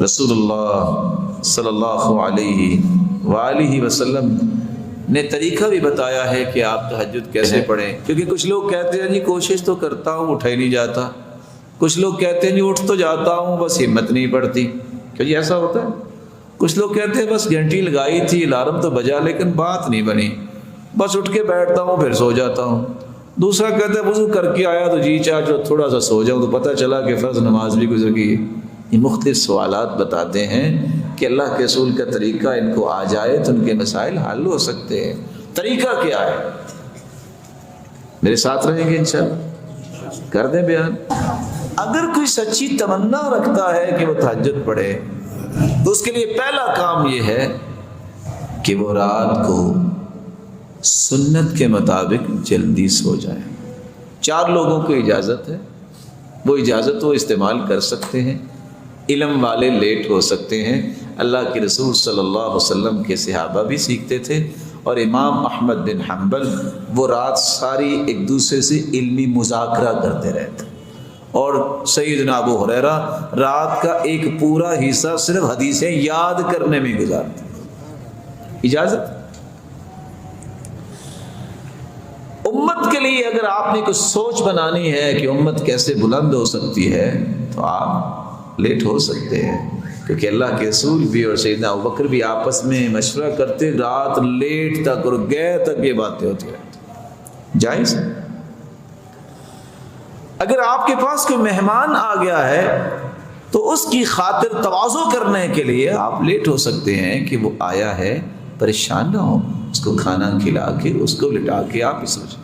رسول اللہ صلی اللہ علیہ وآلہ وسلم نے طریقہ بھی بتایا ہے کہ آپ تہجد کیسے پڑھیں، کیونکہ کچھ لوگ کہتے ہیں جی کوشش تو کرتا ہوں اٹھا ہی نہیں جاتا، کچھ لوگ کہتے ہیں جی اٹھ تو جاتا ہوں بس ہمت نہیں پڑتی، کیا جی ایسا ہوتا ہے؟ کچھ لوگ کہتے ہیں بس گھنٹی لگائی تھی الارم تو بجا لیکن بات نہیں بنی، بس اٹھ کے بیٹھتا ہوں پھر سو جاتا ہوں۔ دوسرا کہتا ہے وضو کر کے آیا تو جی چاچو تھوڑا سا سو جاؤں تو پتہ چلا کہ فرض نماز بھی گزر گئی۔ یہ مختلف سوالات بتاتے ہیں کہ اللہ کے رسول کا طریقہ ان کو آ جائے تو ان کے مسائل حل ہو سکتے ہیں۔ طریقہ کیا ہے؟ میرے ساتھ رہیں گے انشاءاللہ، کر دیں بیان۔ اگر کوئی سچی تمنا رکھتا ہے کہ وہ تہجد پڑھے تو اس کے لیے پہلا کام یہ ہے کہ وہ رات کو سنت کے مطابق جلدی سو جائے۔ 4 لوگوں کو اجازت ہے، وہ اجازت وہ استعمال کر سکتے ہیں۔ علم والے لیٹ ہو سکتے ہیں، اللہ کے رسول صلی اللہ علیہ وسلم کے صحابہ بھی سیکھتے تھے، اور امام احمد بن حنبل وہ رات ساری ایک دوسرے سے علمی مذاکرہ کرتے رہتے، اور سیدنا ابو ہریرہ رات کا ایک پورا حصہ صرف حدیثیں یاد کرنے میں گزارتے۔ اجازت امت کے لیے اگر آپ نے کچھ سوچ بنانی ہے کہ امت کیسے بلند ہو سکتی ہے تو آپ لیٹ ہو سکتے ہیں، کیونکہ اللہ کے رسول بھی اور سیدنا ابوبکر بھی آپس میں مشورہ کرتے، رات لیٹ تک اور گئے تک یہ باتیں ہوتی رہتی۔ جائز ہے۔ اگر آپ کے پاس کوئی مہمان آ گیا ہے تو اس کی خاطر تواضع کرنے کے لیے آپ لیٹ ہو سکتے ہیں کہ وہ آیا ہے، پریشان نہ ہو، اس کو کھانا کھلا کے اس کو لٹا کے آپ ہی سوچیں۔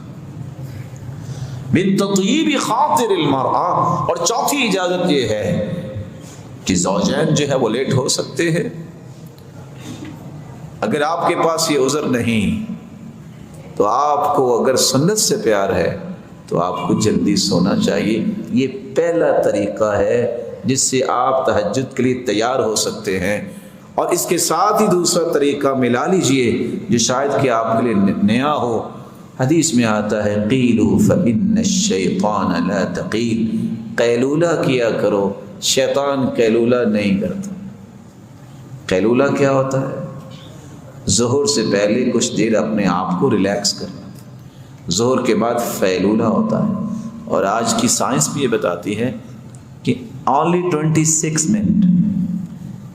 من تطیب خاطر المرأة، اور چوتھی اجازت یہ ہے کہ زوجین جو ہے وہ لیٹ ہو سکتے ہیں۔ اگر آپ کے پاس یہ عذر نہیں تو آپ کو اگر سنت سے پیار ہے تو آپ کو جلدی سونا چاہیے۔ یہ پہلا طریقہ ہے جس سے آپ تہجد کے لیے تیار ہو سکتے ہیں، اور اس کے ساتھ ہی دوسرا طریقہ ملا لیجئے جو شاید کہ آپ کے لیے نیا ہو۔ حدیث میں آتا ہے قیلوا فإن الشیطان لا تقیل، قیلولہ کیا کرو، شیطان قیلولہ نہیں کرتا۔ قیلولہ کیا ہوتا ہے؟ ظہر سے پہلے کچھ دیر اپنے آپ کو ریلیکس کرنا، ظہر کے بعد فیلولہ ہوتا ہے، اور آج کی سائنس بھی یہ بتاتی ہے کہ only 26 منٹ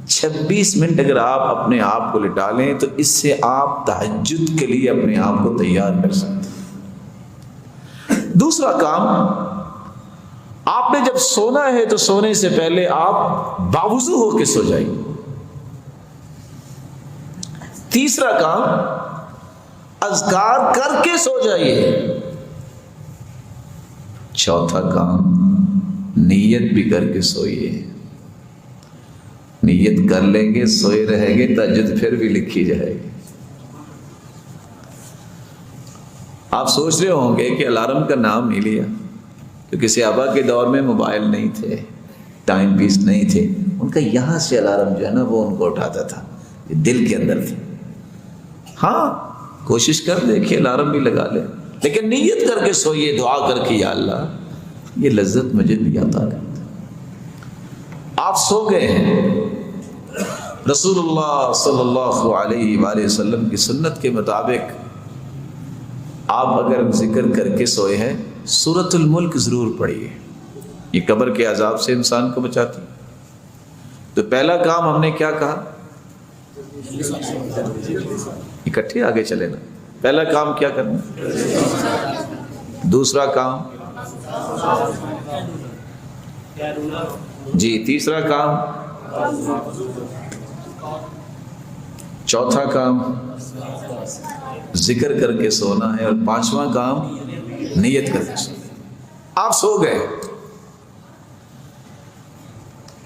26 منٹ اگر آپ اپنے آپ کو لٹا لیں تو اس سے آپ تہجد کے لیے اپنے آپ کو تیار کر سکتے ہیں۔ دوسرا کام، آپ نے جب سونا ہے تو سونے سے پہلے آپ باوضو ہو کے سو جائیے۔ تیسرا کام، اذکار کر کے سو جائیے۔ چوتھا کام، نیت بھی کر کے سوئیے۔ نیت کر لیں گے، سوئے رہیں گے، تہجد پھر بھی لکھی جائے گی۔ آپ سوچ رہے ہوں گے کہ الارم کا نام نہیں لیا، کیونکہ صحابہ کے دور میں موبائل نہیں تھے، ٹائم پیس نہیں تھے، ان کا یہاں سے الارم جو ہے نا وہ ان کو اٹھاتا تھا، یہ دل کے اندر تھا۔ ہاں کوشش کر دیکھیے الارم بھی لگا لے، لیکن نیت کر کے سوئیے، دعا کر کے یا اللہ یہ لذت مجھے بھی عطا کر۔ آپ سو گئے ہیں، رسول اللہ صلی اللہ علیہ وآلہ وسلم کی سنت کے مطابق آپ اگر ذکر کر کے سوئے ہیں، سورۃ الملک ضرور پڑھیے، یہ قبر کے عذاب سے انسان کو بچاتی۔ تو پہلا کام ہم نے کیا کہا؟ اکٹھے آگے چلے نا۔ پہلا کام کیا کرنا؟ دوسرا کام جی، تیسرا کام، چوتھا کام ذکر کر کے سونا ہے، اور پانچواں کام نیت کر کے سونا۔ آپ سو گئے،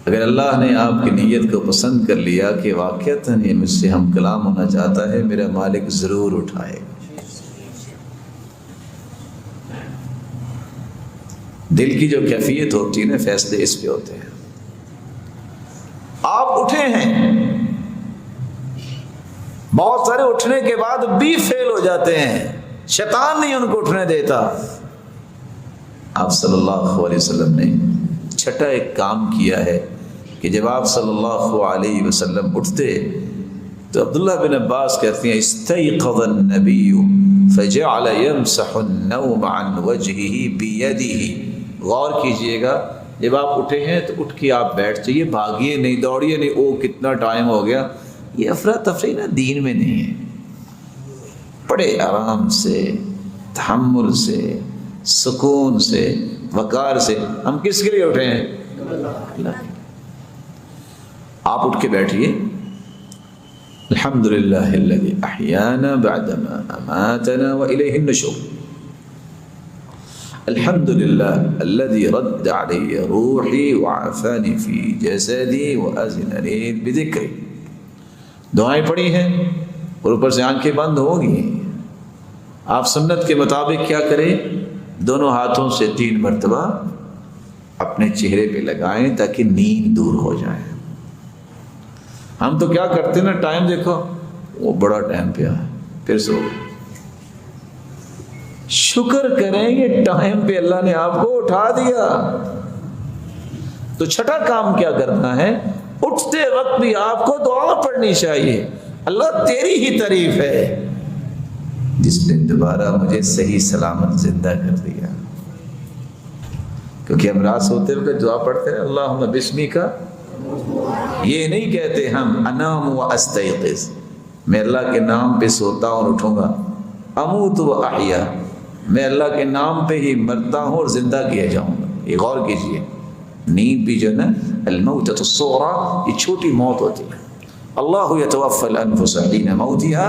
اگر اللہ نے آپ کی نیت کو پسند کر لیا کہ واقعتاً یہ مجھ سے ہم کلام ہونا چاہتا ہے، میرا مالک ضرور اٹھائے گا۔ دل کی جو کیفیت ہوتی ہے نا، فیصلے اس پہ ہوتے ہیں۔ آپ اٹھے ہیں، بہت سارے اٹھنے کے بعد بھی فیل ہو جاتے ہیں، شیطان نہیں ان کو اٹھنے دیتا۔ آپ صلی اللہ علیہ وسلم نے چھٹا ایک کام کیا ہے کہ جب آپ صلی اللہ علیہ وسلم اٹھتے تو عبداللہ بن عباس کہتے ہیں استيقظ النبی فجعل يمسح النوم عن وجهه بيده. غور کیجئے گا، جب آپ اٹھے ہیں تو اٹھ کے آپ بیٹھ جائیے، بھاگیے نہیں، دوڑیے نہیں، او کتنا ٹائم ہو گیا. یہ افراتفری نا دین میں نہیں ہے. بڑے آرام سے، تحمل سے، سکون سے، وقار سے. ہم کس کے لیے اٹھے ہیں؟ اللہ. آپ اٹھ کے بیٹھیے، الحمدللہ الذی احیانا بعدما اماتنا والیہ النشور. الحمدللہ الذی رد علی روحی وعافانی فی جسدی واذن لی بذکری. دعائیں پڑھی ہیں اور اوپر سے آنکھیں بند ہوگی. آپ سنت کے مطابق کیا کریں؟ دونوں ہاتھوں سے 3 مرتبہ اپنے چہرے پہ لگائیں تاکہ نیند دور ہو جائے. ہم تو کیا کرتے نا، ٹائم دیکھو، وہ بڑا ٹائم پہ آیا پھر سو گئے. شکر کریں گے ٹائم پہ اللہ نے آپ کو اٹھا دیا. تو چھٹا کام کیا کرنا ہے؟ اٹھتے وقت بھی آپ کو دعا پڑھنی چاہیے. اللہ تیری ہی تعریف ہے جس نے دوبارہ مجھے صحیح سلامت زندہ کر دیا. کیونکہ ہم رات سوتے ہوئے دعا پڑھتے ہیں اللہم بسمی کا. یہ نہیں کہتے ہم انام و استیقظ، میں اللہ کے نام پہ سوتا ہوں اور اٹھوں گا. اموت و احیا، میں اللہ کے نام پہ ہی مرتا ہوں اور زندہ کیا جاؤں گا. یہ غور کیجئے، نیند بھی جو نا الموتۃ الصغریٰ، یہ چھوٹی موت ہوتی ہے. اللہ یتوفی الانفس حین موتها،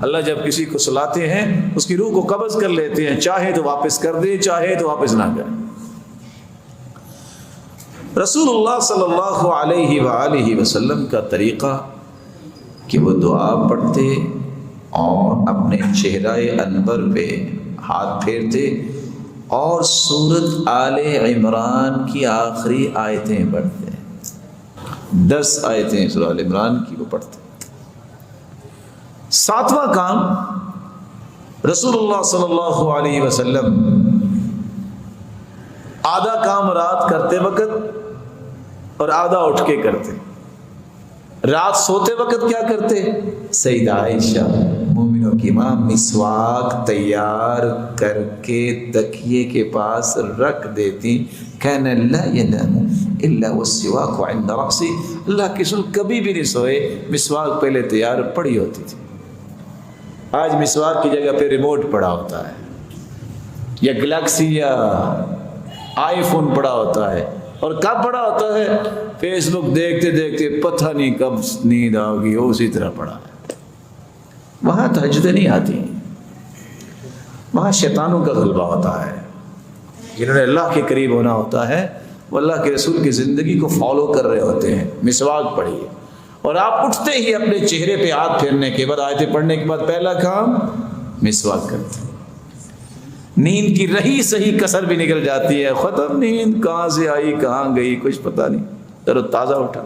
اللہ جب کسی کو سلاتے ہیں اس کی روح کو قبض کر لیتے ہیں، چاہے تو واپس کر دے، چاہے تو واپس نہ کرے. رسول اللہ صلی اللہ علیہ وآلہ وسلم کا طریقہ کہ وہ دعا پڑھتے اور اپنے چہرہ انور پہ ہاتھ پھیرتے اور سورۃ آل عمران کی آخری آیتیں پڑھتے. 10 آیتیں سورہ آل عمران کی وہ پڑھتے. 7واں کام رسول اللہ صلی اللہ علیہ وسلم آدھا کام رات کرتے وقت اور آدھا اٹھ کے کرتے. رات سوتے وقت کیا کرتے؟ سیدہ عائشہ مومنوں کی ماں مسواک تیار کر کے تکیے کے پاس رکھ دیتی. کان لا ینام الا والسواک عند رأسی، اللہ کے رسول کبھی بھی نہیں سوئے، مسواک پہلے تیار پڑی ہوتی تھی. آج مسواک کی جگہ پہ ریموٹ پڑا ہوتا ہے، یا گلیکسی یا آئی فون پڑا ہوتا ہے. اور کب پڑا ہوتا ہے؟ فیس بک دیکھتے دیکھتے پتہ نہیں کب نیند آگی، وہ اسی طرح پڑا ہے. وہاں تہجدیں نہیں آتی، وہاں شیطانوں کا غلبہ ہوتا ہے. جنہوں نے اللہ کے قریب ہونا ہوتا ہے وہ اللہ کے رسول کی زندگی کو فالو کر رہے ہوتے ہیں. مسواک پڑھیے، اور آپ اٹھتے ہی اپنے چہرے پہ ہاتھ پھیرنے کے بعد، آیتیں پڑھنے کے بعد پہلا کام مسواک کرتے ہیں. نیند کی رہی صحیح کسر بھی نکل جاتی ہے. ختم نیند، کہاں سے آئی کہاں گئی کچھ پتہ نہیں، تر و تازہ اٹھا.